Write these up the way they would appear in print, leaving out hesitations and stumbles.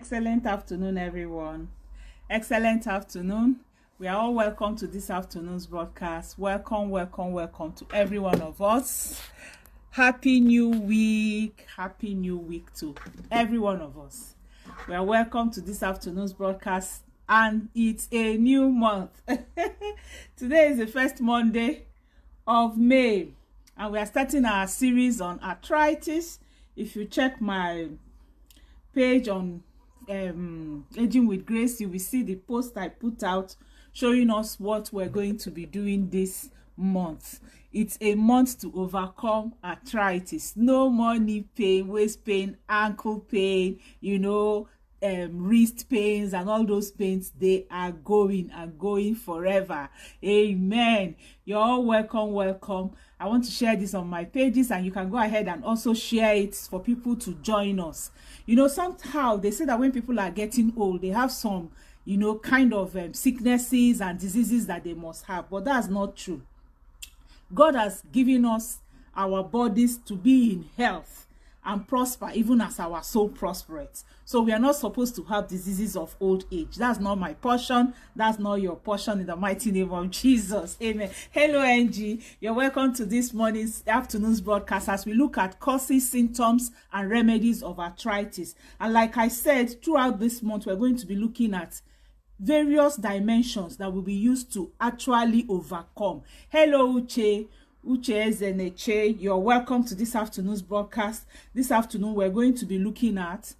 Excellent afternoon, everyone. Excellent afternoon. We are all welcome to this afternoon's broadcast. Welcome to every one of us. Happy New Week. Happy New Week to every one of us. We are welcome to this afternoon's broadcast, and it's a new month. Today is the first Monday of May, and we are starting our series on arthritis. If you check my page on Aging with Grace, you will see the post I put out showing us what we're going to be doing this month. It's a month to overcome arthritis. No more knee pain, waist pain, ankle pain, wrist pains and all those pains. They are going forever. Amen. You're all welcome. I want to share this on my pages, and you can go ahead and also share it for people to join us. Somehow they say that when people are getting old, they have some kind of sicknesses and diseases that they must have, but that's not true. God has given us our bodies to be in health and prosper, even as our soul prospers. So we are not supposed to have diseases of old age. That's not my portion. That's not your portion, in the mighty name of Jesus. Amen. Hello, Angie. You're welcome to this afternoon's broadcast as we look at causes, symptoms, and remedies of arthritis. And like I said, throughout this month, we're going to be looking at various dimensions that will be used to actually overcome. Hello, Uche Ezeneche. You're welcome to this afternoon's broadcast. This afternoon, we're going to be looking at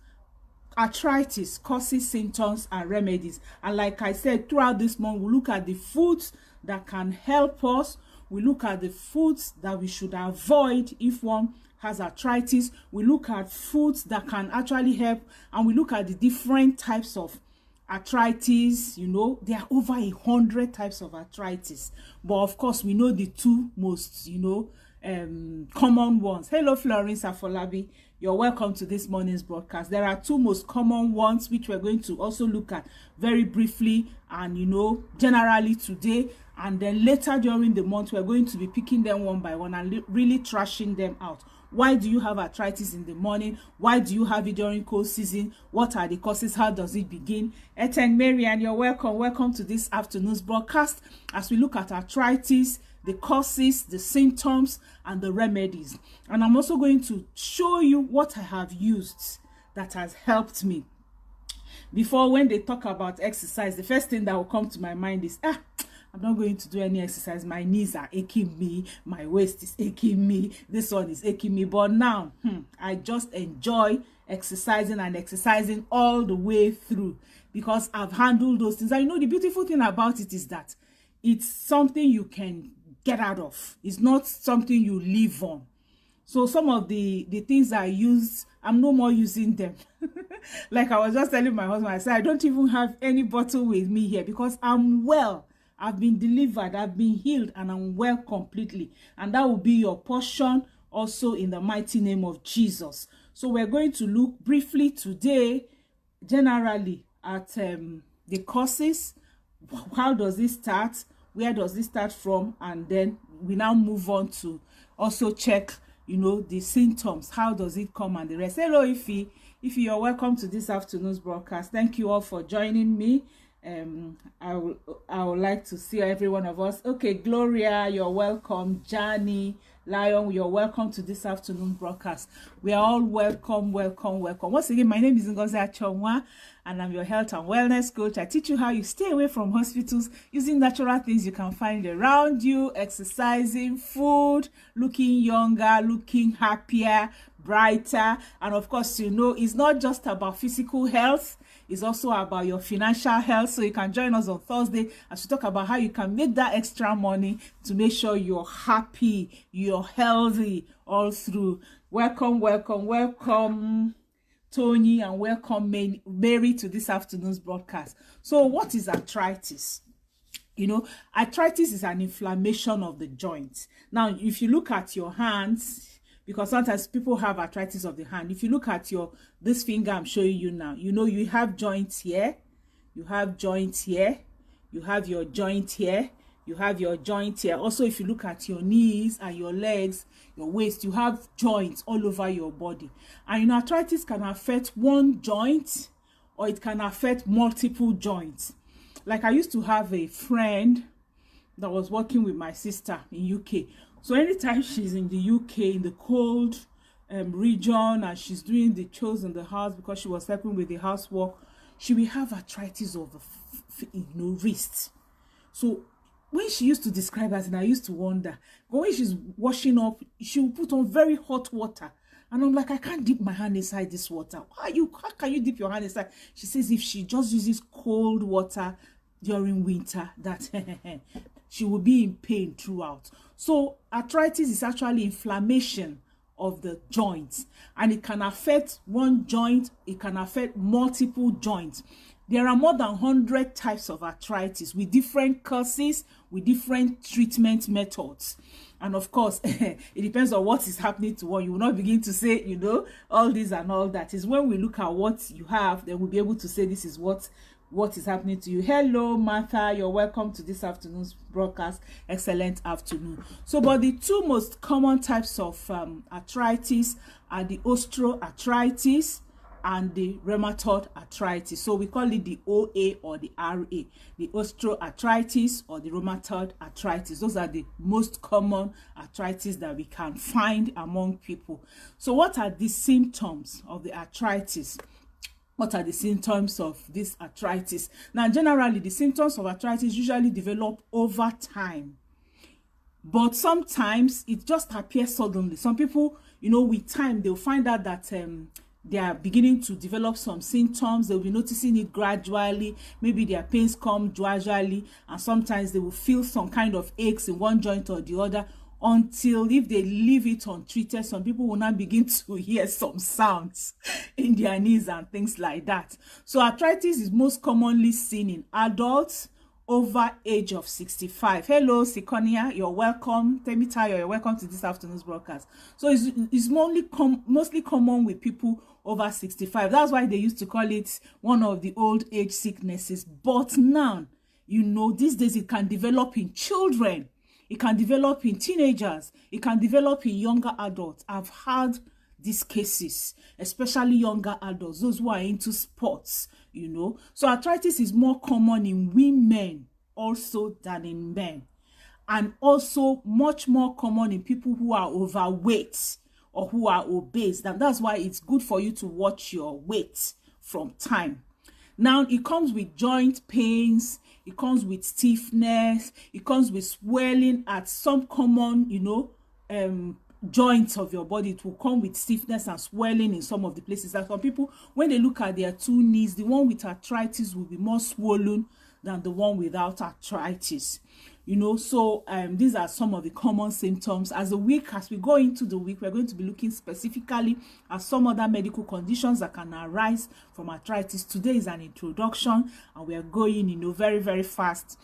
arthritis, causes, symptoms, and remedies. And like I said, throughout this month, we look at the foods that can help us. We look at the foods that we should avoid if one has arthritis. We look at foods that can actually help, and we look at the different types of arthritis. There are over 100 types of arthritis, but of course we know the two most common ones. Hello, Florence Afolabi. You're welcome to this morning's broadcast. There are two most common ones which we're going to also look at very briefly and generally today, and then later during the month we're going to be picking them one by one and really trashing them out. Why do you have arthritis in the morning? Why do you have it during cold season? What are the causes? How does it begin? Eteng Marian, you're welcome. Welcome to this afternoon's broadcast as we look at arthritis, the causes, the symptoms, and the remedies. And I'm also going to show you what I have used that has helped me. Before, when they talk about exercise, the first thing that will come to my mind is, I'm not going to do any exercise. My knees are aching me. My waist is aching me. This one is aching me. But now, I just enjoy exercising all the way through because I've handled those things. And the beautiful thing about it is that it's something you can get out of. It's not something you live on. So some of the things I used, I'm no more using them. Like I was just telling my husband, I said, I don't even have any bottle with me here because I'm well. I've been delivered, I've been healed, and I'm well completely. And that will be your portion also in the mighty name of Jesus. So we're going to look briefly today, generally, at the causes. How does this start? Where does this start from? And then we now move on to also check, the symptoms. How does it come and the rest? Hello, Ify. Ify, you're welcome to this afternoon's broadcast. Thank you all for joining me. I would like to see every one of us. Okay, Gloria, you're welcome. Johnny, Lion, you're welcome to this afternoon broadcast. We are all welcome. Once again, my name is Ngozi Achonwa, and I'm your health and wellness coach. I teach you how you stay away from hospitals using natural things you can find around you, exercising, food, looking younger, looking happier, brighter, and of course, it's not just about physical health. It's also about your financial health. So you can join us on Thursday as we talk about how you can make that extra money to make sure you're happy, you're healthy all through. Welcome, Tony, and welcome, Mary, to this afternoon's broadcast. So what is arthritis? Arthritis is an inflammation of the joints. Now, if you look at your hands, because sometimes people have arthritis of the hand. If you look at this finger I'm showing you now, you have joints here, you have joints here, you have your joint here, you have your joint here. Also, if you look at your knees and your legs, your waist, you have joints all over your body. And arthritis can affect one joint or it can affect multiple joints. Like I used to have a friend that was working with my sister in UK. So anytime she's in the UK, in the cold region, and she's doing the chores in the house because she was helping with the housework, she will have arthritis of the wrist. So when she used to describe us, and I used to wonder, but when she's washing up, she will put on very hot water. And I'm like, I can't dip my hand inside this water. How can you dip your hand inside? She says if she just uses cold water during winter, that she will be in pain throughout. So arthritis is actually inflammation of the joints, and it can affect one joint, it can affect multiple joints. There are more than 100 types of arthritis with different causes, with different treatment methods. And of course, it depends on what is happening to one. You will not begin to say, all this and all that. Is when we look at what you have, then we'll be able to say this is what is happening to you. Hello, Martha. You're welcome to this afternoon's broadcast. Excellent afternoon. So, but the two most common types of arthritis are the osteoarthritis and the rheumatoid arthritis. So we call it the OA or the RA, the osteoarthritis or the rheumatoid arthritis. Those are the most common arthritis that we can find among people. So what are the symptoms of the arthritis? What are the symptoms of this arthritis? Now, generally, the symptoms of arthritis usually develop over time, but sometimes it just appears suddenly. Some people, with time, they'll find out that they are beginning to develop some symptoms. They'll be noticing it gradually. Maybe their pains come gradually, and sometimes they will feel some kind of aches in one joint or the other, until if they leave it untreated, some people will not begin to hear some sounds in their knees and things like that. So arthritis is most commonly seen in adults over age of 65. Hello, Sikonia, you're welcome. Temitayo, you're welcome to this afternoon's broadcast. So it's mostly common with people over 65. That's why they used to call it one of the old age sicknesses. But now, these days it can develop in children. It can develop in teenagers. It can develop in younger adults. I've had these cases, especially younger adults, those who are into sports, So arthritis is more common in women also than in men. And also much more common in people who are overweight or who are obese. And that's why it's good for you to watch your weight from time. Now, it comes with joint pains. It comes with stiffness. It comes with swelling at some common, joints of your body. It will come with stiffness and swelling in some of the places. Like some people, when they look at their two knees, the one with arthritis will be more swollen than the one without arthritis. So these are some of the common symptoms. As we go into the week, we're going to be looking specifically at some other medical conditions that can arise from arthritis. Today is an introduction, and we are going, very, very fast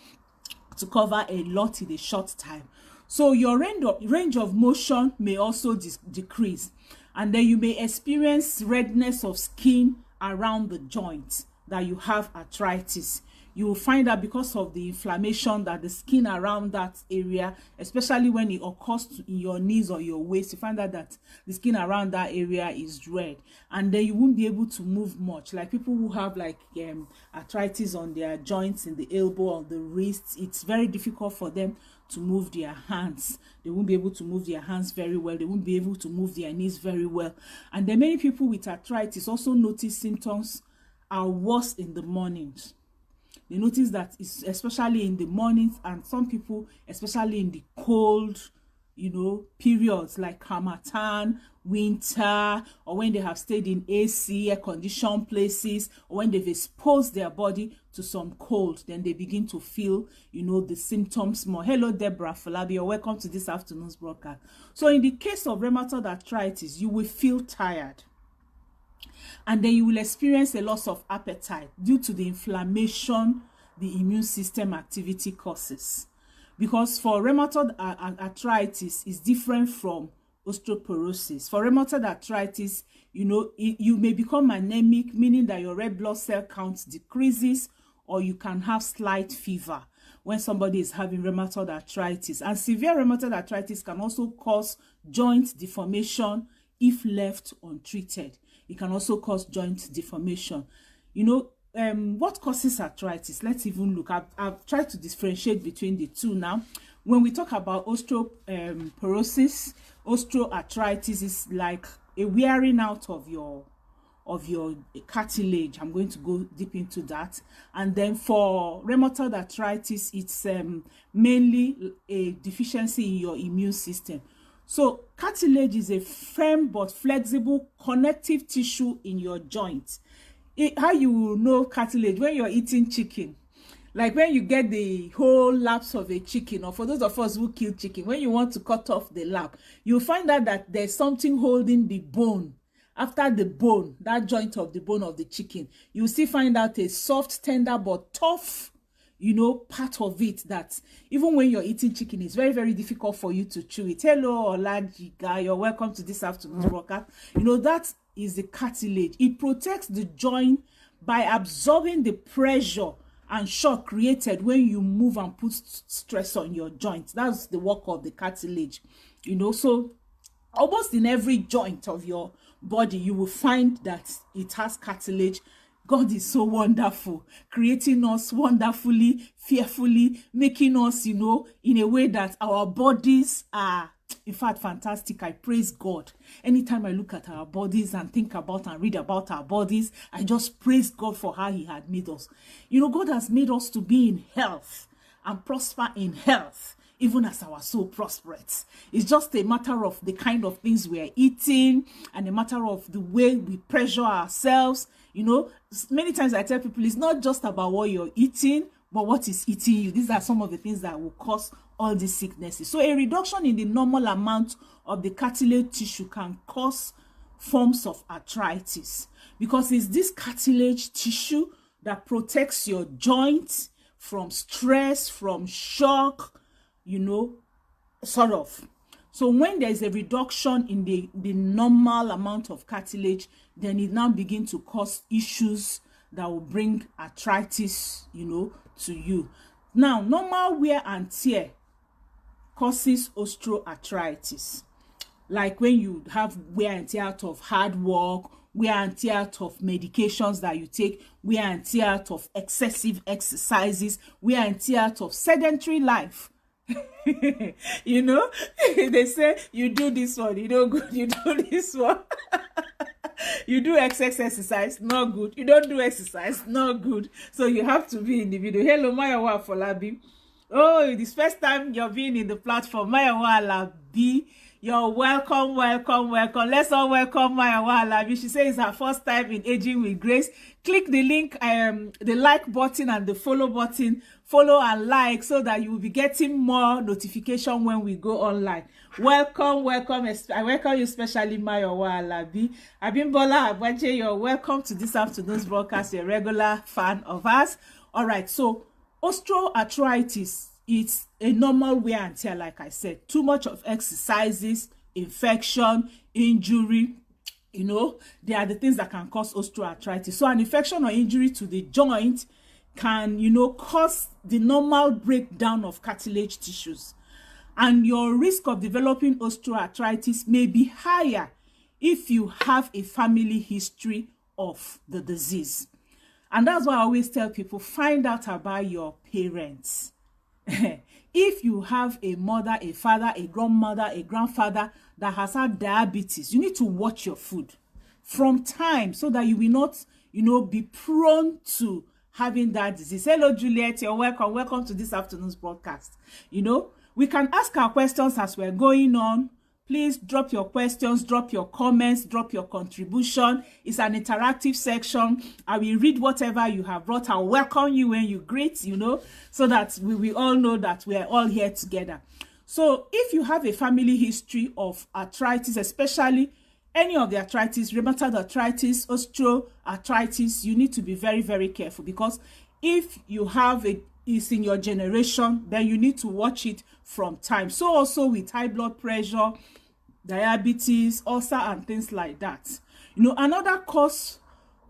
to cover a lot in a short time. So your range of motion may also decrease, and then you may experience redness of skin around the joint that you have arthritis. You will find that because of the inflammation that the skin around that area, especially when it occurs in your knees or your waist, you find that the skin around that area is red, and then you won't be able to move much. Like people who have arthritis on their joints in the elbow or the wrists, it's very difficult for them to move their hands. They won't be able to move their hands very well. They won't be able to move their knees very well. And then many people with arthritis also notice symptoms are worse in the mornings. They notice that it's especially in the mornings, and some people, especially in the cold, periods like Harmattan, winter, or when they have stayed in AC, air-conditioned places, or when they've exposed their body to some cold, then they begin to feel, the symptoms more. Hello, Deborah Falabi, you're welcome to this afternoon's broadcast. So in the case of rheumatoid arthritis, you will feel tired. And then you will experience a loss of appetite due to the inflammation the immune system activity causes. Because for rheumatoid arthritis is different from osteoporosis. For rheumatoid arthritis, you may become anemic, meaning that your red blood cell count decreases, or you can have slight fever when somebody is having rheumatoid arthritis. And severe rheumatoid arthritis can also cause joint deformation if left untreated. It can also cause joint deformation. You know, what causes arthritis? Let's even look. I've tried to differentiate between the two now. When we talk about osteoporosis, osteoarthritis is like a wearing out of your cartilage. I'm going to go deep into that. And then for rheumatoid arthritis, it's mainly a deficiency in your immune system. So cartilage is a firm but flexible connective tissue in your joint. How you know cartilage? When you're eating chicken, like when you get the whole laps of a chicken, or for those of us who kill chicken, when you want to cut off the lap, you'll find out that there's something holding the bone. After the bone, that joint of the bone of the chicken, you still find out a soft, tender, but tough, you know, part of it that even when you're eating chicken, it's very, very difficult for you to chew it. Hello, Olajiga, you're welcome to this afternoon's broadcast. You know, that is the cartilage. It protects the joint by absorbing the pressure and shock created when you move and put stress on your joints. That's the work of the cartilage. You know, so almost in every joint of your body, you will find that it has cartilage. God is so wonderful, creating us wonderfully, fearfully, making us, you know, in a way that our bodies are, in fact, fantastic. I praise God. Anytime I look at our bodies and think about and read about our bodies, I just praise God for how he had made us. You know, God has made us to be in health and prosper in health, even as our soul prospers. It's just a matter of the kind of things we are eating and a matter of the way we pressure ourselves. You know, many times I tell people it's not just about what you're eating, but what is eating you. These are some of the things that will cause all these sicknesses. So a reduction in the normal amount of the cartilage tissue can cause forms of arthritis, because it's this cartilage tissue that protects your joints from stress, from shock, you know, sort of. So when there is a reduction in the normal amount of cartilage, then it now begins to cause issues that will bring arthritis, you know, to you. Now, normal wear and tear causes osteoarthritis. Like when you have wear and tear out of hard work, wear and tear out of medications that you take, wear and tear out of excessive exercises, wear and tear out of sedentary life. You know, they say you do this one, you don't good, you do this one. You do exercise, not good. You don't do exercise, not good. So you have to be in the video. Hello, Mayawa Folabi. Oh, this first time you're being in the platform. Mayawa Alabi, you're welcome, welcome, welcome. Let's all welcome Mayawa Alabi. She says it's her first time in Aging with Grace. Click the link, the like button and the follow button. Follow and like so that you will be getting more notification when we go online. Welcome, welcome. I welcome you, especially Mayawa Alabi. Abimbola Abwaje, you're welcome to this afternoon's broadcast. You're a regular fan of us. All right, so osteoarthritis is a normal wear and tear, like I said. Too much of exercises, infection, injury, you know, they are the things that can cause osteoarthritis. So an infection or injury to the joint can, you know, cause the normal breakdown of cartilage tissues. And your risk of developing osteoarthritis may be higher if you have a family history of the disease. And that's why I always tell people, find out about your parents. If you have a mother, a father, a grandmother, a grandfather that has had diabetes, you need to watch your food from time so that you will not, you know, be prone to having that disease. Hello, Juliet, you're welcome. Welcome to this afternoon's broadcast. You know, we can ask our questions as we're going on. Please drop your questions, drop your comments, drop your contribution. It's an interactive section. I will read whatever you have brought. I'll welcome you when you greet, you know, so that we will all know that we're all here together. So if you have a family history of arthritis, especially any of the arthritis, rheumatoid arthritis, osteoarthritis, you need to be very, very careful, because if you have it's in your generation, then you need to watch it from time. So also with high blood pressure, diabetes, ulcer, and things like that. You know, another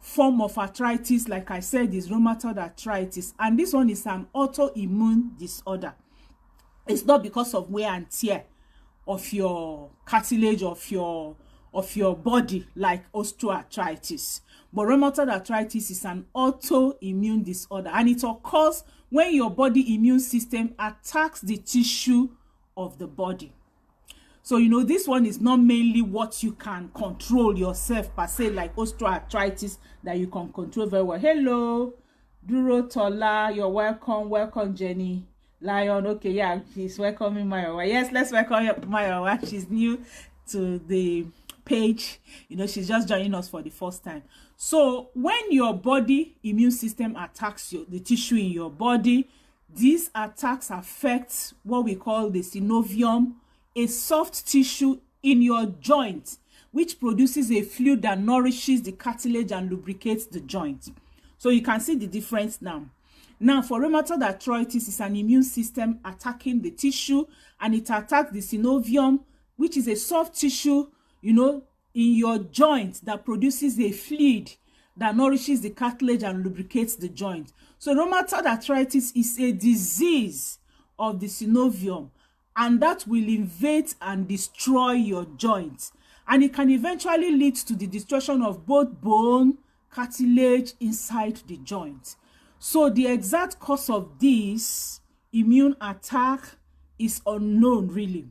form of arthritis, like I said, is rheumatoid arthritis, and this one is an autoimmune disorder. It's not because of wear and tear of your cartilage of your body like osteoarthritis, But rheumatoid arthritis is an autoimmune disorder, and it occurs when your body immune system attacks the tissue of the body. So, you know, this one is not mainly what you can control yourself per se, like osteoarthritis that you can control very well. Hello, Duro Tola, you're welcome. Welcome, Jenny. Lion, okay, yeah, she's welcoming Mayowa. Yes, let's welcome Mayowa. She's new to the page. You know, she's just joining us for the first time. So when your body immune system attacks the tissue in your body, these attacks affect what we call the synovium, a soft tissue in your joint, which produces a fluid that nourishes the cartilage and lubricates the joint. So you can see the difference now. Now, for rheumatoid arthritis, it's an immune system attacking the tissue, and it attacks the synovium, which is a soft tissue, you know, in your joint that produces a fluid that nourishes the cartilage and lubricates the joint. So rheumatoid arthritis is a disease of the synovium, and that will invade and destroy your joints. And it can eventually lead to the destruction of both bone, cartilage inside the joint. So the exact cause of this immune attack is unknown, really.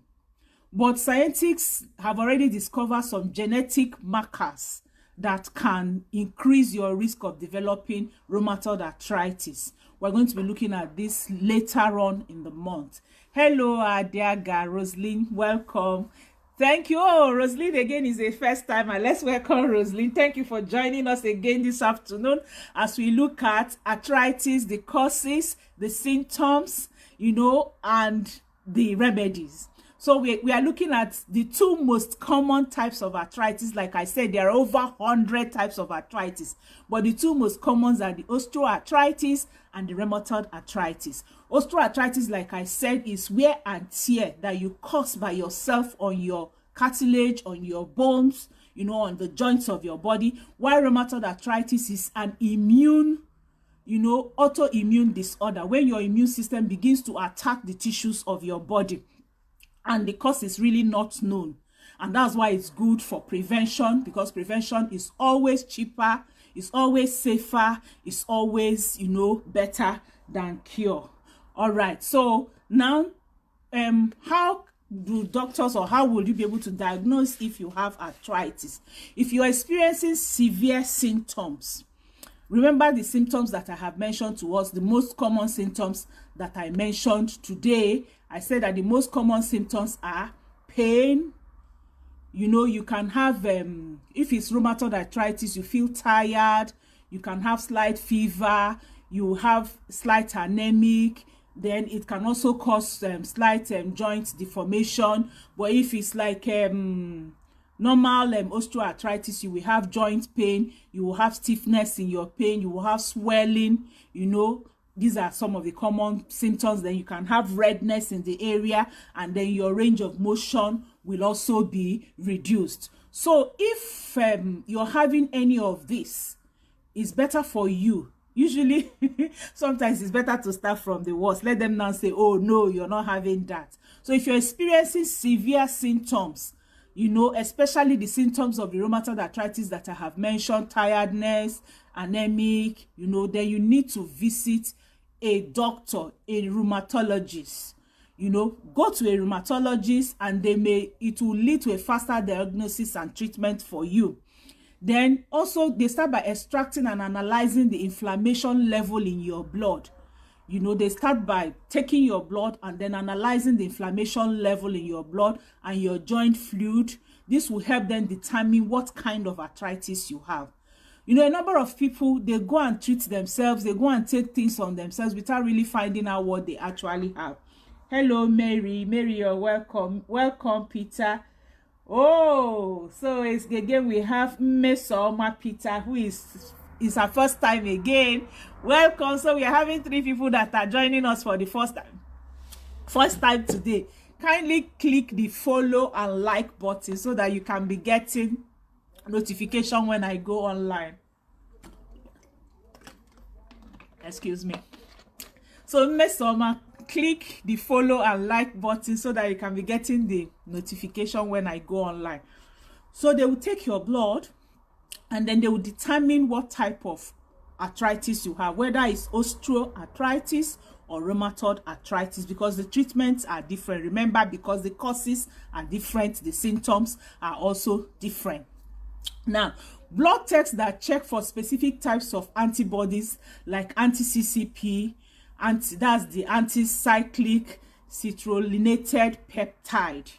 But scientists have already discovered some genetic markers that can increase your risk of developing rheumatoid arthritis. We're going to be looking at this later on in the month. Hello, Adiaga, Roslyn, welcome. Thank you. Oh, Roslyn again is a first timer. Let's welcome Roslyn. Thank you for joining us again this afternoon as we look at arthritis, the causes, the symptoms, you know, and the remedies. So we are looking at the two most common types of arthritis. Like I said, there are over 100 types of arthritis, but the two most common are the osteoarthritis and the rheumatoid arthritis. Osteoarthritis, like I said, is wear and tear that you cause by yourself on your cartilage, on your bones, you know, on the joints of your body. While rheumatoid arthritis is an immune, you know, autoimmune disorder, when your immune system begins to attack the tissues of your body. And the cause is really not known. And that's why it's good for prevention, because prevention is always cheaper, it's always safer, it's always, you know, better than cure. All right, so now how do doctors, or how will you be able to diagnose if you have arthritis? If you're experiencing severe symptoms, remember the symptoms that I have mentioned to us, the most common symptoms that I mentioned today. I said that the most common symptoms are pain. You know, you can have, if it's rheumatoid arthritis, you feel tired, you can have slight fever, you have slight anemic, then it can also cause slight joint deformation. But if it's like normal osteoarthritis, you will have joint pain, you will have stiffness in your pain, you will have swelling, you know. These are some of the common symptoms. Then you can have redness in the area, and then your range of motion will also be reduced. So if you're having any of this, it's better for you. Usually, sometimes it's better to start from the worst. Let them now say, oh no, you're not having that. So if you're experiencing severe symptoms, you know, especially the symptoms of the rheumatoid arthritis that I have mentioned, tiredness, anemic, you know, then you need to visit a doctor, a rheumatologist. You know, go to a rheumatologist, and it will lead to a faster diagnosis and treatment for you. Then also they start by extracting and analyzing the inflammation level in your blood. You know, they start by taking your blood and then analyzing the inflammation level in your blood and your joint fluid. This will help them determine what kind of arthritis you have. You know, a number of people, they go and treat themselves, they go and take things on themselves without really finding out what they actually have. Hello, Mary. Mary, you're welcome. Welcome, Peter. Oh, so it's again we have Mesoma Peter, who is our first time again. Welcome. So we are having 3 people that are joining us for the first time today. Kindly click the follow and like button so that you can be getting notification when I go online. Excuse me. So Mesoma, click the follow and like button so that you can be getting the notification when I go online. So they will take your blood, and then they will determine what type of arthritis you have, whether it's osteoarthritis or rheumatoid arthritis, because the treatments are different. Remember, because the causes are different, the symptoms are also different. Now, blood tests that check for specific types of antibodies like anti-CCP, that's the anti-cyclic citrullinated peptide,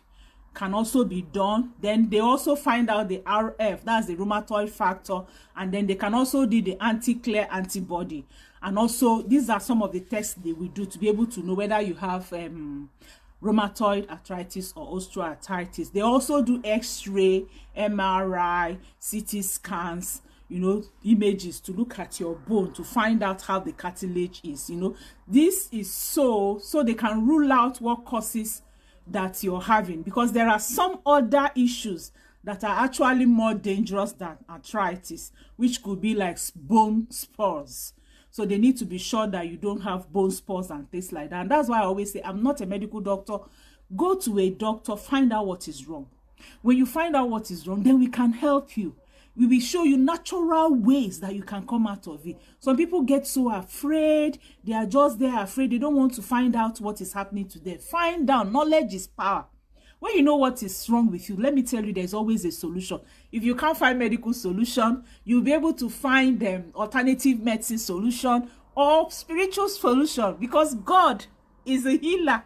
can also be done. Then they also find out the RF, that's the rheumatoid factor, and then they can also do the anti-clear antibody. And also, these are some of the tests they will do to be able to know whether you have rheumatoid arthritis or osteoarthritis. They also do X-ray, MRI, CT scans, you know, images to look at your bone to find out how the cartilage is. You know, this is so they can rule out what causes that you're having, because there are some other issues that are actually more dangerous than arthritis, which could be like bone spurs. So they need to be sure that you don't have bone spurs and things like that. And that's why I always say, I'm not a medical doctor. Go to a doctor, find out what is wrong. When you find out what is wrong, then we can help you. We will show you natural ways that you can come out of it. Some people get so afraid. They are just there afraid. They don't want to find out what is happening to them. Find out. Knowledge is power. When you know what is wrong with you, let me tell you, there's always a solution. If you can't find medical solution, you'll be able to find alternative medicine solution or spiritual solution, because God is a healer.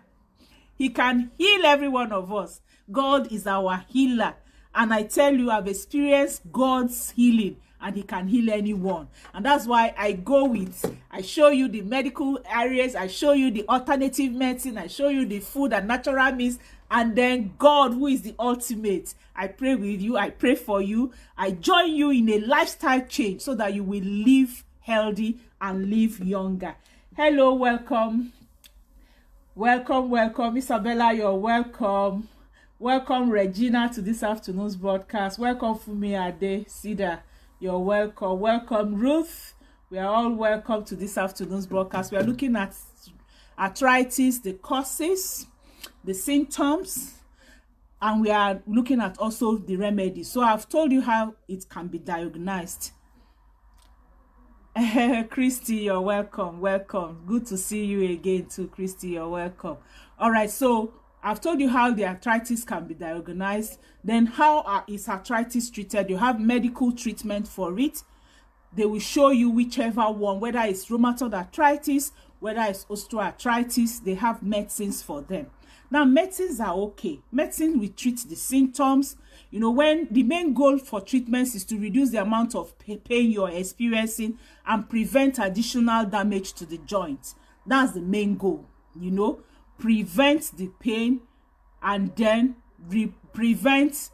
He can heal every one of us. God is our healer. And I tell you, I've experienced God's healing, and he can heal anyone. And that's why I show you the medical areas, I show you the alternative medicine, I show you the food and natural means, and then God, who is the ultimate. I pray with you, I pray for you, I join you in a lifestyle change so that you will live healthy and live younger. Hello, welcome. Welcome, welcome. Isabella, you're welcome. Welcome, Regina, to this afternoon's broadcast. Welcome, Fumi Ade, Sida, you're welcome. Welcome, Ruth. We are all welcome to this afternoon's broadcast. We are looking at arthritis, the causes, the symptoms, and we are looking at also the remedies. So I've told you how it can be diagnosed. Christy, you're welcome. Welcome. Good to see you again too, Christy. You're welcome. All right, so I've told you how the arthritis can be diagnosed. Then how is arthritis treated? You have medical treatment for it. They will show you whichever one, whether it's rheumatoid arthritis, whether it's osteoarthritis, they have medicines for them. Now, medicines are okay. Medicine will treat the symptoms. You know, when the main goal for treatments is to reduce the amount of pain you're experiencing and prevent additional damage to the joints. That's the main goal, you know. Prevent the pain and then reduce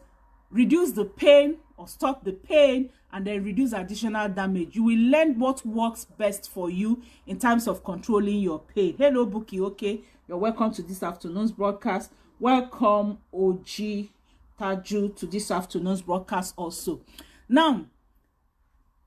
the pain or stop the pain and then reduce additional damage. You will learn what works best for you in terms of controlling your pain. Hello, Buki. Okay, you're welcome to this afternoon's broadcast. Welcome, OG Taju, to this afternoon's broadcast also. Now,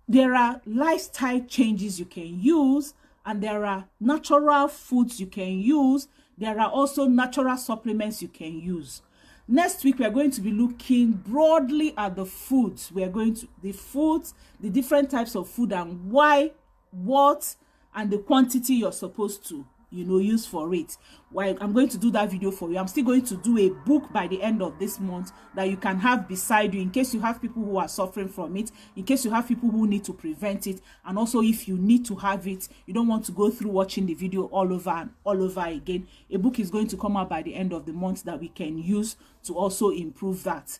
there are lifestyle changes you can use, and there are natural foods you can use. There are also natural supplements you can use. Next week, we are going to be looking broadly at the foods. We are going to the different types of food, and why, what, and the quantity you're supposed to, you know, use for it. Well, I'm going to do that video for you. I'm still going to do a book by the end of this month that you can have beside you in case you have people who are suffering from it, in case you have people who need to prevent it, and also if you need to have it, you don't want to go through watching the video all over and all over again. A book is going to come out by the end of the month that we can use to also improve that.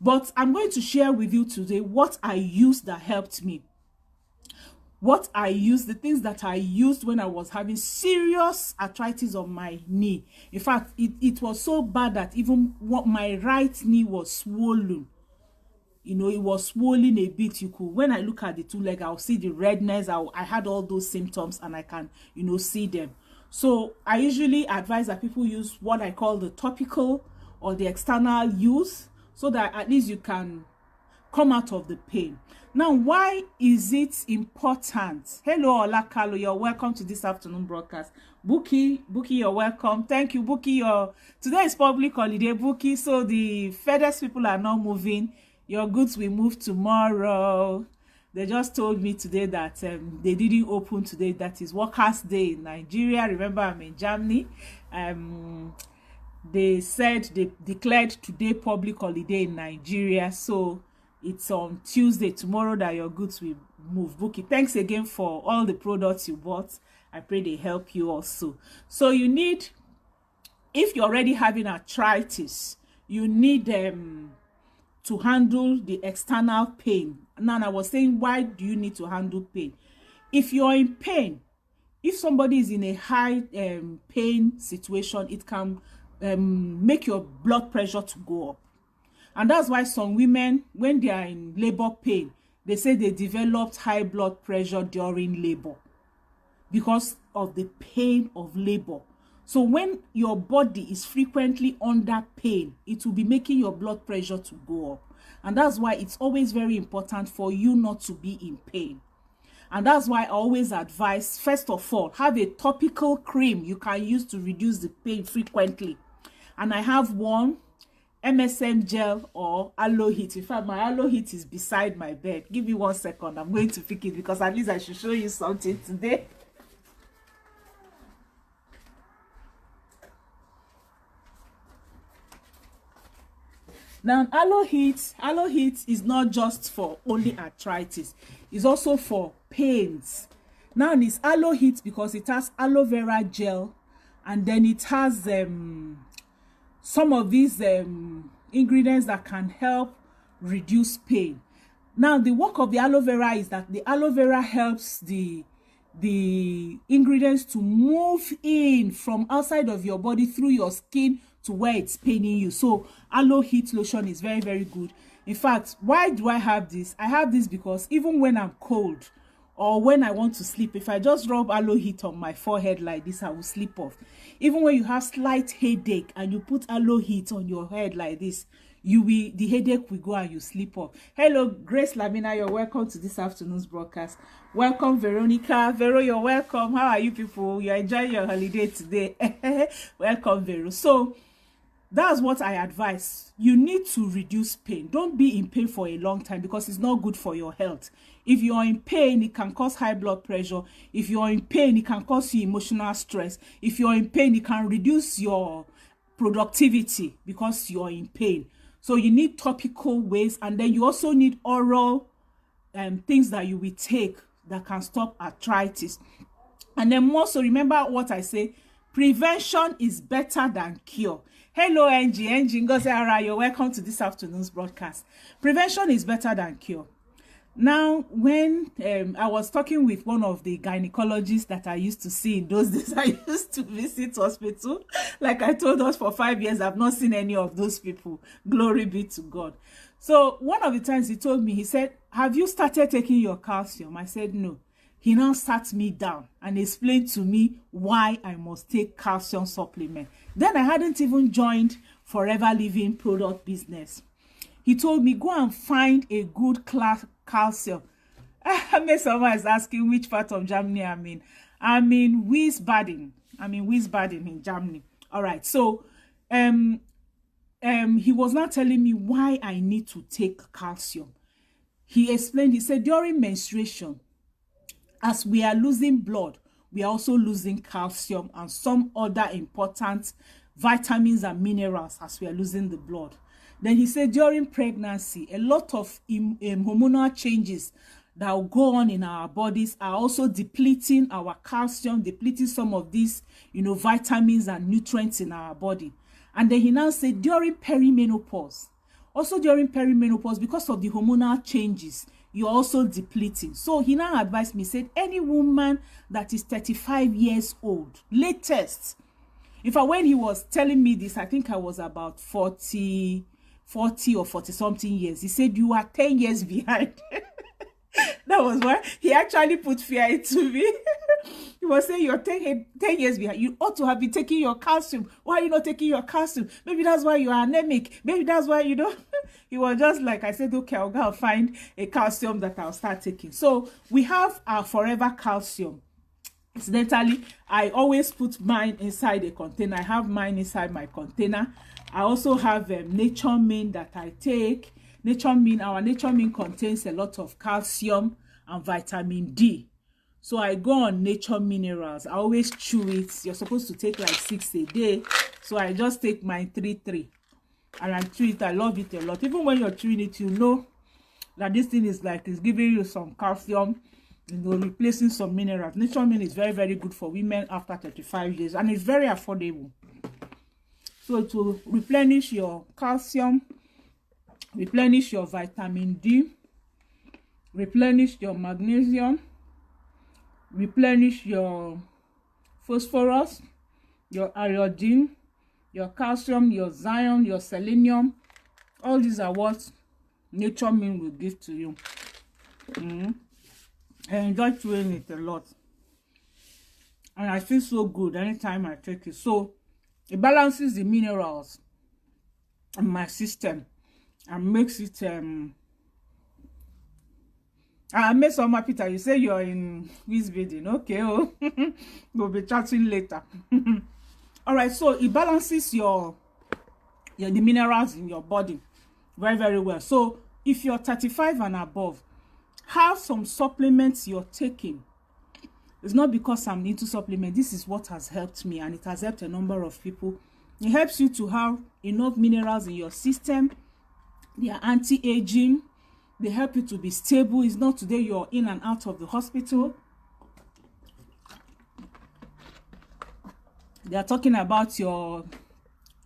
But I'm going to share with you today what I used that helped me. What I used, the things that I used when I was having serious arthritis on my knee. In fact, it was so bad that even my right knee was swollen. You know, it was swollen a bit. When I look at the two legs, I'll see the redness. I had all those symptoms, and I can, you know, see them. So I usually advise that people use what I call the topical or the external use, so that at least you can come out of the pain. Now, why is it important? Hello, Olakalo, you're welcome to this afternoon broadcast. Buki, you're welcome. Thank you, Buki. Today is public holiday, Buki, so the FedEx people are not moving Your goods will move tomorrow. They just told me today that they didn't open today. That is Workers' Day in Nigeria. Remember, I'm in Germany. They said they declared today public holiday in Nigeria. So it's on Tuesday, tomorrow, that your goods will move. Book it. Thanks again for all the products you bought. I pray they help you also. So you need, if you're already having arthritis, you need to handle the external pain. Now, I was saying, why do you need to handle pain? If you're in pain, if somebody is in a high pain situation, it can make your blood pressure to go up. And that's why some women, when they are in labor pain, they say they developed high blood pressure during labor because of the pain of labor. So when your body is frequently under pain, it will be making your blood pressure to go up. And that's why it's always very important for you not to be in pain. And that's why I always advise, first of all, have a topical cream you can use to reduce the pain frequently. And I have one, MSM gel or aloe heat. In fact, my aloe heat is beside my bed. Give me 1 second. I'm going to pick it because at least I should show you something today. Now, aloe heat is not just for only arthritis. It's also for pains. Now, it's aloe heat because it has aloe vera gel, and then it has some of these ingredients that can help reduce pain. Now, the work of the aloe vera is that the aloe vera helps the ingredients to move in from outside of your body through your skin to where it's paining you. So aloe heat lotion is very, very good. In fact, why do I have this? I have this because even when I'm cold or when I want to sleep, if I just rub aloe heat on my forehead like this, I will sleep off. Even when you have slight headache and you put aloe heat on your head like this, the headache will go and you sleep off. Hello, Grace Lamina, you're welcome to this afternoon's broadcast. Welcome, Veronica. Vero, you're welcome. How are you people? You're enjoying your holiday today. Welcome, Vero. So that's what I advise. You need to reduce pain. Don't be in pain for a long time because it's not good for your health. If you're in pain, it can cause high blood pressure. If you're in pain, it can cause you emotional stress. If you're in pain, it can reduce your productivity because you're in pain. So you need topical ways, and then you also need oral things that you will take that can stop arthritis. And then also remember what I say, prevention is better than cure. Hello, Angie. Ngozera, you're welcome to this afternoon's broadcast. Prevention is better than cure. Now, when I was talking with one of the gynecologists that I used to see in those days, I used to visit hospital. Like I told us, for 5 years, I've not seen any of those people. Glory be to God. So one of the times he told me, he said, have you started taking your calcium? I said, no. He now sat me down and explained to me why I must take calcium supplement. Then I hadn't even joined Forever Living product business. He told me, go and find a good class calcium. I mean, someone is asking which part of Germany I'm in. I'm in Wiesbaden. I'm in Wiesbaden in Germany. All right. So, he was not telling me why I need to take calcium. He explained, he said, during menstruation, as we are losing blood, we are also losing calcium and some other important vitamins and minerals as we are losing the blood. Then he said during pregnancy, a lot of hormonal changes that will go on in our bodies are also depleting our calcium, depleting some of these, vitamins and nutrients in our body. And then he now said during peri-menopause, also during peri-menopause, because of the hormonal changes, you're also depleting. So he now advised me, said any woman that is 35 years old, latest. In fact, when he was telling me this, I think I was about 40 or 40 something years. He said, you are 10 years behind. That was why he actually put fear into me. He was saying, you're 10 years behind. You ought to have been taking your calcium. Why are you not taking your calcium? Maybe that's why you are anemic. Maybe that's why, He was just like, I said, okay, I'll go find a calcium that I'll start taking. So we have our Forever Calcium. Incidentally, I always put mine inside a container. I have mine inside my container. I also have Nature Main that I take. Our nature mean contains a lot of calcium and vitamin D. So I go on nature minerals. I always chew it. You're supposed to take like 6 a day. So I just take my 3 and I chew it. I love it a lot. Even when you're chewing it, you know that this thing is like it's giving you some calcium, you know, replacing some minerals. Nature Min is very, very good for women after 35 years, and it's very affordable. So it will replenish your calcium, replenish your vitamin D, replenish your magnesium, replenish your phosphorus, your iodine, your calcium, your iron, your selenium. All these are what Nature Min will give to you. I enjoy chewing it a lot, and I feel so good anytime I take it. So it balances the minerals in my system and makes it I made some Peter. You say you're in this building, okay? Oh, we'll be chatting later. All right, so it balances the minerals in your body very, very well. So if you're 35 and above, have some supplements you're taking. It's not because I'm into supplement. This is what has helped me, and it has helped a number of people. It helps you to have enough minerals in your system. They are anti-aging. They help you to be stable. It's not today you're in and out of the hospital. They are talking about your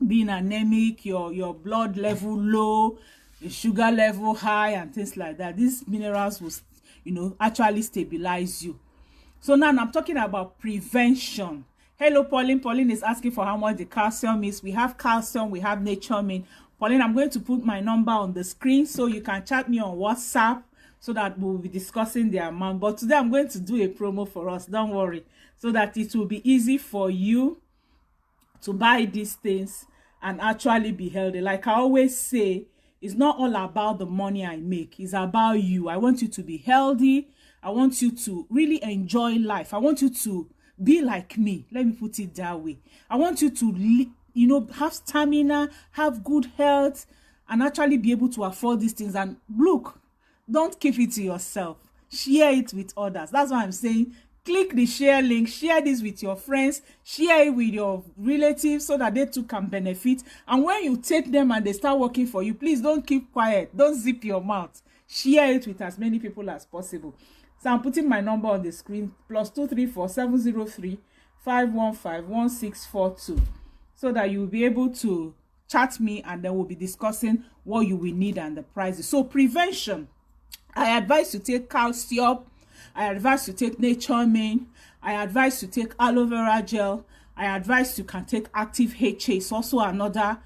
being anemic, your blood level low, the sugar level high, and things like that. These minerals will, you know, actually stabilize you. So now I'm talking about prevention. Hello, Pauline. Pauline is asking for how much the calcium is. We have calcium, we have Nature Min. Pauline, I'm going to put my number on the screen so you can chat me on WhatsApp so that we'll be discussing the amount. But today I'm going to do a promo for us. Don't worry. So that it will be easy for you to buy these things and actually be healthy. Like I always say, it's not all about the money I make. It's about you. I want you to be healthy. I want you to really enjoy life. I want you to be like me. Let me put it that way. I want you to, you know, have stamina, have good health, and actually be able to afford these things. And look, don't keep it to yourself. Share it with others. That's why I'm saying, click the share link, share this with your friends, share it with your relatives so that they too can benefit. And when you take them and they start working for you, please don't keep quiet. Don't zip your mouth. Share it with as many people as possible. So I'm putting my number on the screen, +234 703 515 1642, so that you'll be able to chat me, and then we'll be discussing what you will need and the prices. So prevention, I advise to take calcium. I advise to take Nature Min. I advise to take aloe vera gel. I advise you can take active HA. It's also another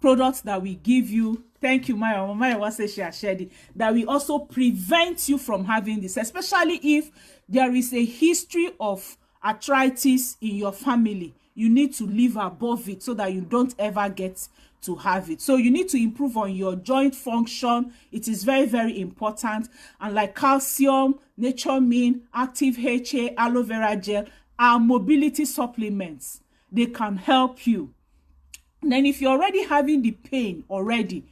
product that we give you. Thank you, Maya. Maya wants to share it. That we also prevent you from having this, especially if there is a history of arthritis in your family. You need to live above it so that you don't ever get to have it. So you need to improve on your joint function. It is very, very important. And like calcium, Nature Min, active HA, aloe vera gel are mobility supplements. They can help you. Then if you're already having the pain already,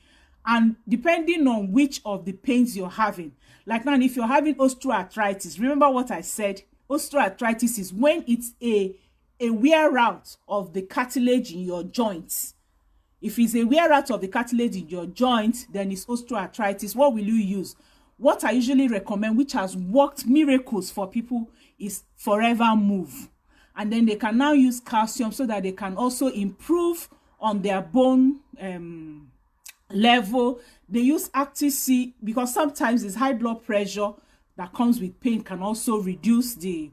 and depending on which of the pains you're having, like now if you're having osteoarthritis, remember what I said, osteoarthritis is when it's a wear out of the cartilage in your joints. If it's a wear out of the cartilage in your joints, then it's osteoarthritis. What will you use? What I usually recommend, which has worked miracles for people, is Forever Move. And then they can now use calcium so that they can also improve on their bone level. They use Active C because sometimes it's high blood pressure that comes with pain can also reduce the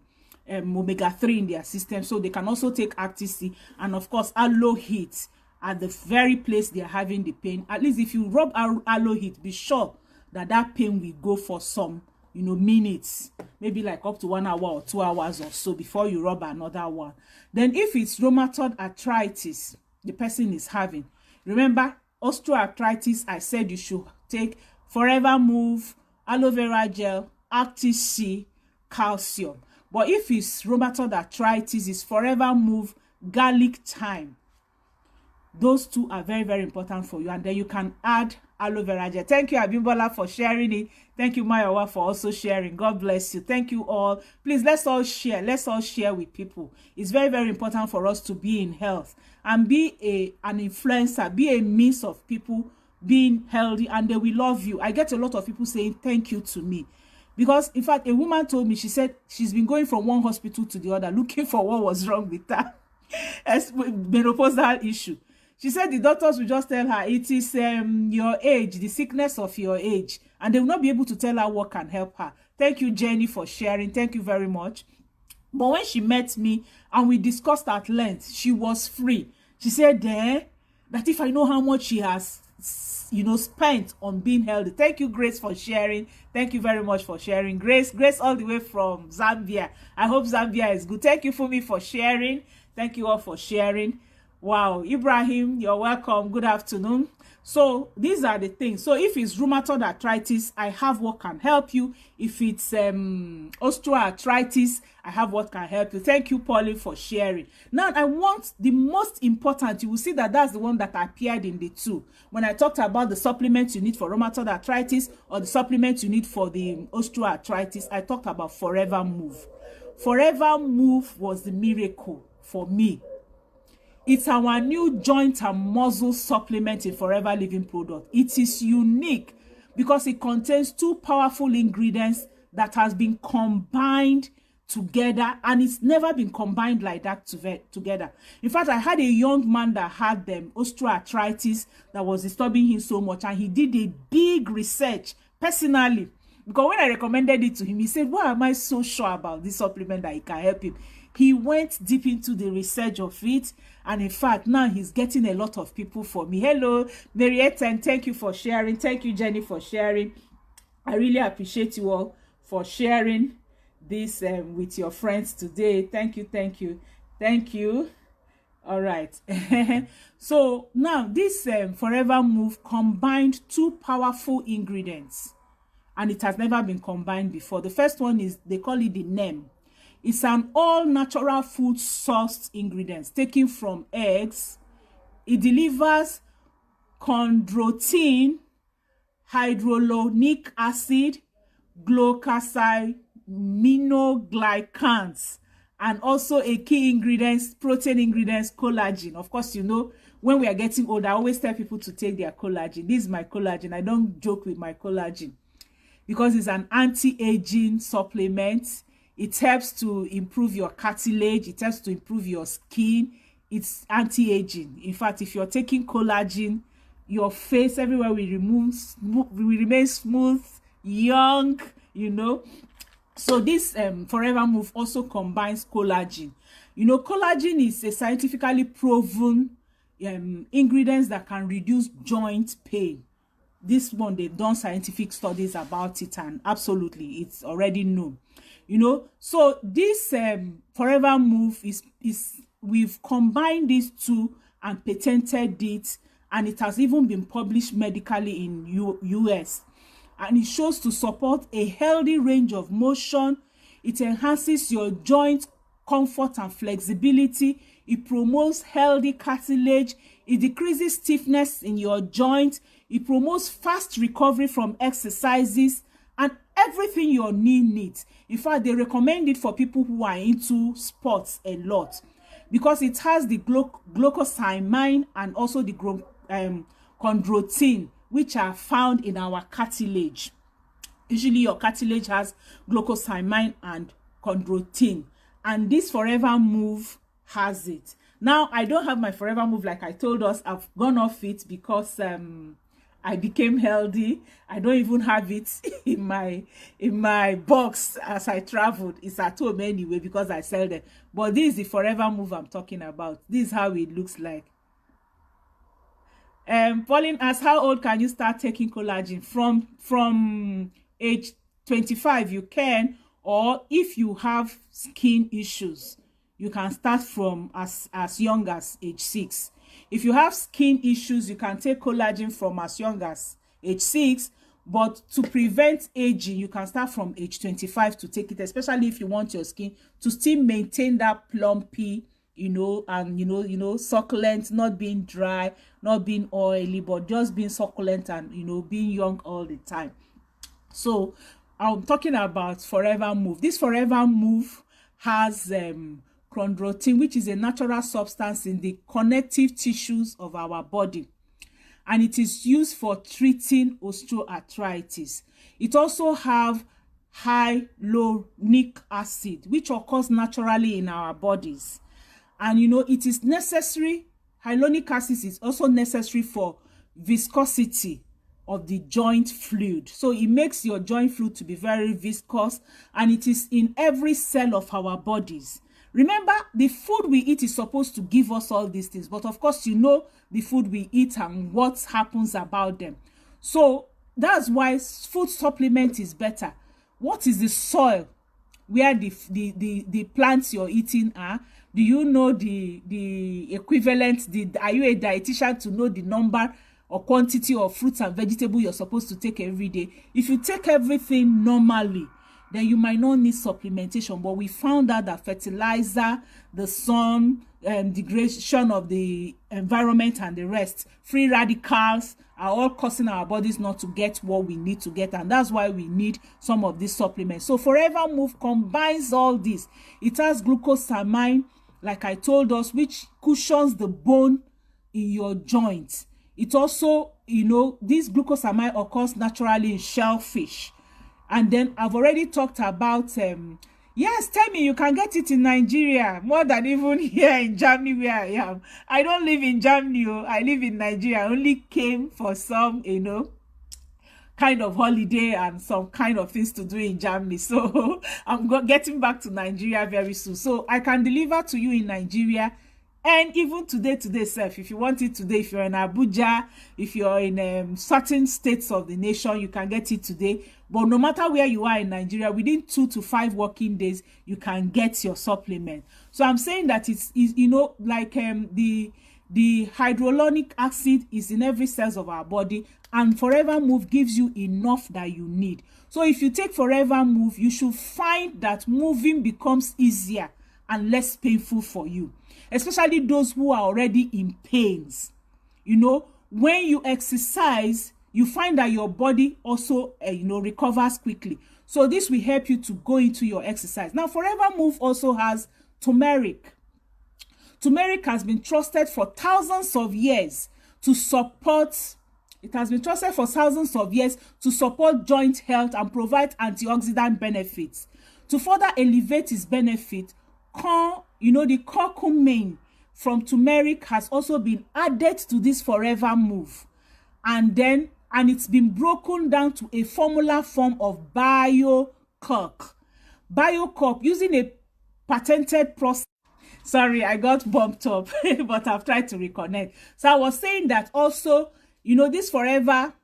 omega-3 in their system. So they can also take Active C, and of course aloe heat at the very place they're having the pain. At least if you rub aloe heat, be sure that that pain will go for some, you know, minutes, maybe like up to 1 hour or 2 hours or so before you rub another one. Then if it's rheumatoid arthritis the person is having, remember osteoarthritis, I said you should take Forever Move, aloe vera gel, Active C, calcium. But if it's rheumatoid arthritis, it's Forever Move, garlic thyme. Those two are very, very important for you. And then you can add aloe vera gel. Thank you, Abimbola, for sharing it. Thank you, Mayowa, for also sharing. God bless you. Thank you all. Please, let's all share. Let's all share with people. It's very, very important for us to be in health and be an influencer, be a means of people being healthy, and they will love you. I get a lot of people saying thank you to me. Because, in fact, a woman told me, she said she's been going from one hospital to the other looking for what was wrong with her. Menopausal issue. She said the doctors will just tell her it is your age, the sickness of your age, and they will not be able to tell her what can help her. Thank you, Jenny, for sharing. Thank you very much. But when she met me and we discussed at length, she was free. She said that if I know how much she has, spent on being healthy. Thank you, Grace, for sharing. Thank you very much for sharing. Grace all the way from Zambia. I hope Zambia is good. Thank you, Fumi, for sharing. Thank you all for sharing. Wow, Ibrahim, you're welcome. Good afternoon. So these are the things. So if it's rheumatoid arthritis, I have what can help you. If it's osteoarthritis, I have what can help you. Thank you, Pauline, for sharing. Now, I want the most important. You will see that that's the one that appeared in the two. When I talked about the supplements you need for rheumatoid arthritis or the supplements you need for the osteoarthritis, I talked about Forever Move. Forever Move was the miracle for me. It's our new joint and muscle supplement in Forever Living product. It is unique because it contains two powerful ingredients that has been combined together, and it's never been combined like that together. In fact, I had a young man that had osteoarthritis that was disturbing him so much, and he did a big research personally. Because when I recommended it to him, he said, why am I so sure about this supplement that it can help him? He went deep into the research of it, and in fact, now he's getting a lot of people for me. Hello, Mariette, and thank you for sharing. Thank you, Jenny, for sharing. I really appreciate you all for sharing this with your friends today. Thank you, thank you, thank you. All right. So now this Forever Move combined two powerful ingredients, and it has never been combined before. The first one is, they call it the NEM. It's an all-natural food sourced ingredients taken from eggs. It delivers chondroitin, hydrolonic acid, glucosaminoglycans, and also a key ingredient, protein ingredients, collagen. Of course, when we are getting older, I always tell people to take their collagen. This is my collagen. I don't joke with my collagen because it's an anti-aging supplement. It helps to improve your cartilage. It helps to improve your skin. It's anti-aging. In fact, if you're taking collagen, your face everywhere will remain smooth, young, So this Forever Move also combines collagen. Collagen is a scientifically proven ingredients that can reduce joint pain. This one, they've done scientific studies about it, and absolutely, it's already known. So this Forever Move is we've combined these two and patented it, and it has even been published medically in US, and it shows to support a healthy range of motion. It enhances your joint comfort and flexibility. It promotes healthy cartilage. It decreases stiffness in your joint. It promotes fast recovery from exercises and everything your knee needs. In fact, they recommend it for people who are into sports a lot because it has the glucosamine and also the chondroitin, which are found in our cartilage. Usually your cartilage has glucosamine and chondroitin, and this Forever Move has it. Now, I don't have my Forever Move like I told us. I've gone off it because I became healthy. I don't even have it in my box as I traveled. It's at home anyway because I sell them. But this is the Forever Move I'm talking about. This is how it looks like. Pauline asks, how old can you start taking collagen? From age 25 you can, or if you have skin issues, you can start from as young as age 6. If you have skin issues, you can take collagen from as young as age 6, but to prevent aging, you can start from age 25 to take it, especially if you want your skin to still maintain that plumpy and succulent, not being dry, not being oily, but just being succulent and being young all the time. So I'm talking about Forever Move. This Forever Move has chondroitin, which is a natural substance in the connective tissues of our body, and it is used for treating osteoarthritis. It also have hyaluronic acid, which occurs naturally in our bodies, and it is necessary. Hyaluronic acid is also necessary for viscosity of the joint fluid, so it makes your joint fluid to be very viscous, and it is in every cell of our bodies. Remember, the food we eat is supposed to give us all these things, but of course the food we eat and what happens about them. So that's why food supplement is better. What is the soil where the plants you're eating are? Do you know the equivalent? Are you a dietitian to know the number or quantity of fruits and vegetables you're supposed to take every day? If you take everything normally, then you might not need supplementation. But we found out that fertilizer, the sun, degradation of the environment and the rest, free radicals are all causing our bodies not to get what we need to get, and that's why we need some of these supplements. So Forever Move combines all this. It has glucosamine, like I told us, which cushions the bone in your joints. It also, this glucosamine occurs naturally in shellfish. And then I've already talked about yes, tell me, you can get it in Nigeria more than even here in Germany where I am. I don't live in Germany, I live in Nigeria. I only came for some kind of holiday and some kind of things to do in Germany. So I'm getting back to Nigeria very soon, so I can deliver to you in Nigeria. And even today self, if you want it today, if you're in Abuja, if you're in certain states of the nation, you can get it today. But no matter where you are in Nigeria, within 2 to 5 working days, you can get your supplement. So I'm saying that it's like the hyaluronic acid is in every cell of our body, and Forever Move gives you enough that you need. So if you take Forever Move, you should find that moving becomes easier and less painful for you, especially those who are already in pains. When you exercise, you find that your body also recovers quickly. So this will help you to go into your exercise. Now Forever Move also has turmeric. Turmeric has been trusted for thousands of years to support joint health and provide antioxidant benefits. To further elevate its benefit, the curcumin from turmeric has also been added to this Forever Move, and it's been broken down to a formula form of biocock using a patented process. Sorry, I got bumped up but I've tried to reconnect. So I was saying that also, this Forever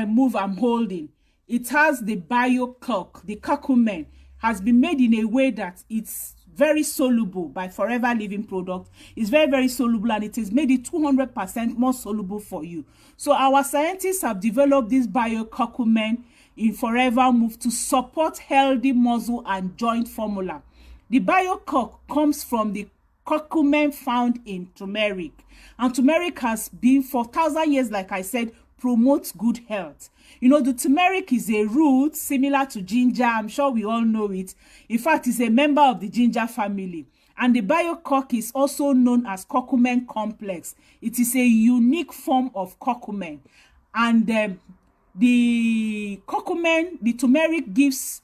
Move I'm holding, it has the biocock. The curcumin has been made in a way that it's very soluble by Forever Living product. It's very, very soluble, and it is made it 200% more soluble for you. So our scientists have developed this biocurcumin in Forever Move to support healthy muscle and joint formula. The biocock comes from the curcumin found in turmeric, and turmeric has been for 1,000 years, like I said, promotes good health. The turmeric is a root similar to ginger. I'm sure we all know it. In fact, it's a member of the ginger family. And the biocock is also known as curcumin complex. It is a unique form of curcumin. And the curcumin, the turmeric gives,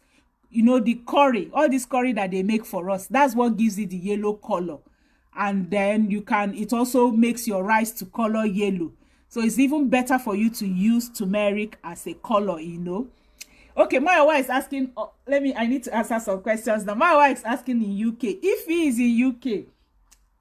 the curry, all this curry that they make for us, that's what gives it the yellow color. And then it also makes your rice to color yellow. So it's even better for you to use turmeric as a color, Okay, my wife is asking, I need to answer some questions now. My wife is asking in UK. If he is in UK,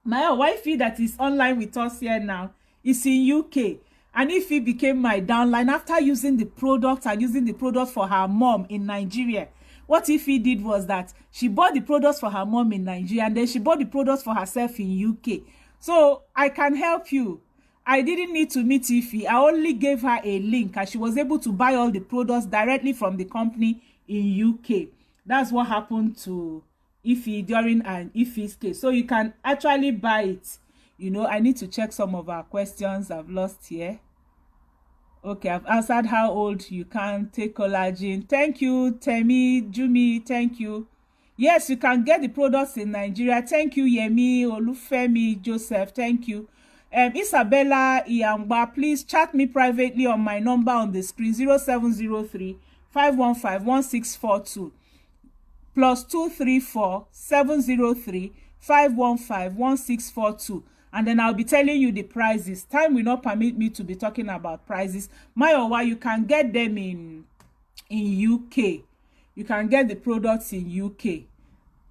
my wifey that is online with us here now is in UK. And if he became my downline after using the product and using the product for her mom in Nigeria, what if he did was that she bought the products for her mom in Nigeria and then she bought the products for herself in UK. So I can help you. I didn't need to meet Ify. I only gave her a link and she was able to buy all the products directly from the company in UK. That's what happened to iffy during an iffy case. So you can actually buy it. You know, I need to check some of our questions I've lost here. Okay, I've answered how old you can take collagen. Thank you, Temi, Jumi, thank you. Yes, you can get the products in Nigeria. Thank you, Yemi, Olufemi, Joseph, thank you. Isabella Iyangba, please chat me privately on my number on the screen, 0703 515 1642 +234 703 515 1642. And then I'll be telling you the prices. Time will not permit me to be talking about prices. Mayowa, you can get them in UK. You can get the products in UK,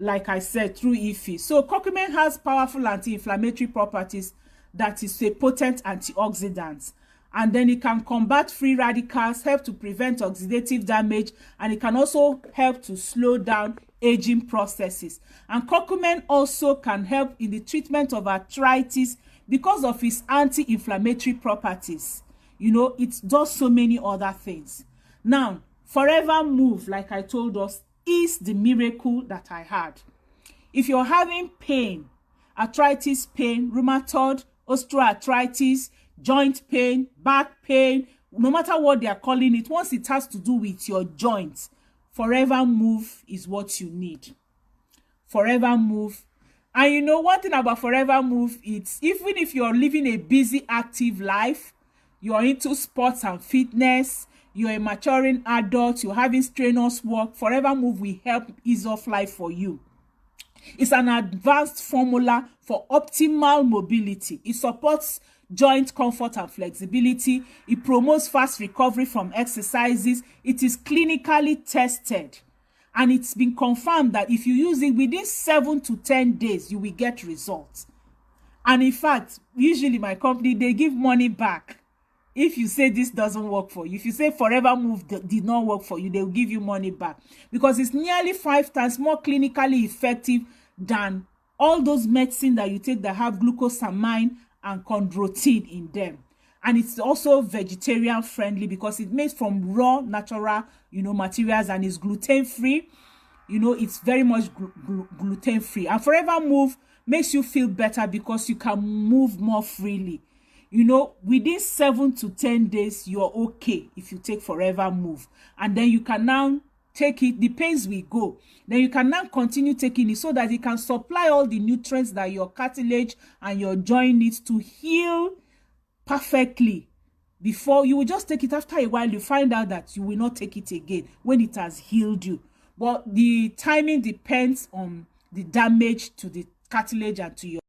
like I said, through IFI. So curcumin has powerful anti-inflammatory properties that is a potent antioxidant. And then it can combat free radicals, help to prevent oxidative damage, and it can also help to slow down aging processes. And curcumin also can help in the treatment of arthritis because of its anti-inflammatory properties. You know, it does so many other things. Now, Forever Move, like I told us, is the miracle that I had. If you're having pain, arthritis pain, rheumatoid, osteoarthritis, joint pain, back pain, no matter what they are calling it, once it has to do with your joints, Forever Move is what you need. Forever Move. And you know, one thing about Forever Move, it's even if you're living a busy, active life, you're into sports and fitness, you're a maturing adult, you're having strenuous work, Forever Move will help ease off life for you. It's an advanced formula for optimal mobility. It supports joint comfort and flexibility. It promotes fast recovery from exercises. It is clinically tested. And it's been confirmed that if you use it within 7 to 10 days, you will get results. And in fact, usually my company, they give money back. If you say this doesn't work for you, if you say Forever Move did not work for you, they'll give you money back, because it's nearly 5 times more clinically effective than all those medicines that you take that have glucosamine and chondroitin in them. And it's also vegetarian friendly because it's made from raw natural, you know, materials, and it's gluten free. You know, it's very much gluten free. And Forever Move makes you feel better because you can move more freely. You know, within 7 to 10 days, you're okay if you take Forever Move. And then you can now take it, the pains will go. Then you can now continue taking it so that it can supply all the nutrients that your cartilage and your joint needs to heal perfectly. Before, you will just take it, after a while, you find out that you will not take it again when it has healed you. But the timing depends on the damage to the cartilage and to your